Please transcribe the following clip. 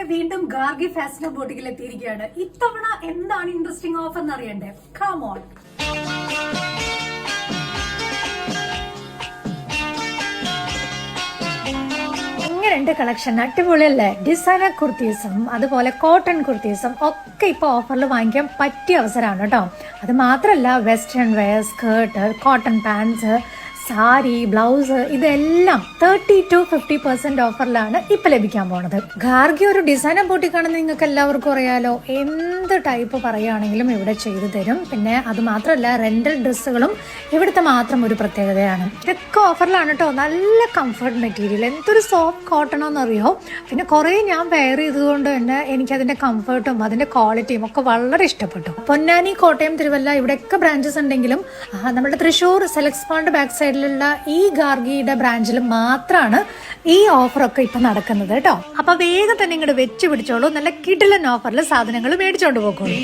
അങ്ങനെ വീണ്ടും ഗാർഗി ഫാഷൻ ബോട്ടിക്കിൽ എത്തിയിരിക്കുകയാണ്. ഇത്തവണ എന്താണ് ഇൻട്രസ്റ്റിംഗ് ഓഫർ എന്ന് അറിയണ്ടേ? Come on. എങ്ങനെയുണ്ട് കളക്ഷൻ? അടിപൊളിയല്ലേ? ഡിസൈനർ കുർത്തീസും അതുപോലെ കോട്ടൺ കുർത്തീസും ഒക്കെ ഇപ്പൊ ഓഫറിൽ വാങ്ങിക്കാൻ പറ്റിയ അവസരമാണ് കേട്ടോ. അത് മാത്രമല്ല western wear, skirt, cotton pants, sari, blouse ഇതെല്ലാം 30 to 50% ഓഫറിലാണ് ഇപ്പൊ ലഭിക്കാൻ പോണത്. ഗാർഗി ഒരു ഡിസൈനർ ബോട്ടിക്കാണെന്ന് നിങ്ങൾക്ക് എല്ലാവർക്കും അറിയാലോ. എന്ത് ടൈപ്പ് പറയുകയാണെങ്കിലും ഇവിടെ ചെയ്തു തരും. പിന്നെ അത് മാത്രമല്ല റെന്റൽ ഡ്രസ്സുകളും ഇവിടുത്തെ മാത്രം ഒരു പ്രത്യേകതയാണ്. ഇതൊക്കെ ഓഫറിലാണ് കേട്ടോ. നല്ല കംഫർട്ട് മെറ്റീരിയൽ, എന്തൊരു സോഫ്റ്റ് കോട്ടൺ എന്നറിയോ. പിന്നെ കുറെ ഞാൻ വെയർ ചെയ്തതുകൊണ്ട് തന്നെ എനിക്ക് അതിന്റെ കംഫർട്ടും അതിന്റെ ക്വാളിറ്റിയും ഒക്കെ വളരെ ഇഷ്ടപ്പെട്ടു. പൊന്നാനി, കോട്ടയം, തിരുവല്ല ഇവിടെയൊക്കെ ബ്രാഞ്ചസ് ഉണ്ടെങ്കിലും നമ്മുടെ തൃശ്ശൂർ സെലക്സ് പോയിന്റ് ബാക്ക് സൈഡിലുള്ള ഈ ഗാർഗിയുടെ ബ്രാഞ്ചിൽ മാത്രമാണ് ഈ ഓഫറൊക്കെ ഇപ്പൊ നടക്കുന്നത് കേട്ടോ. അപ്പൊ വേഗം തന്നെ ഇങ്ങോട്ട് വെച്ച് പിടിച്ചോളൂ. നല്ല കിടിലൻ ഓഫറിൽ സാധനങ്ങൾ മേടിച്ചോണ്ട് പോകോളൂ.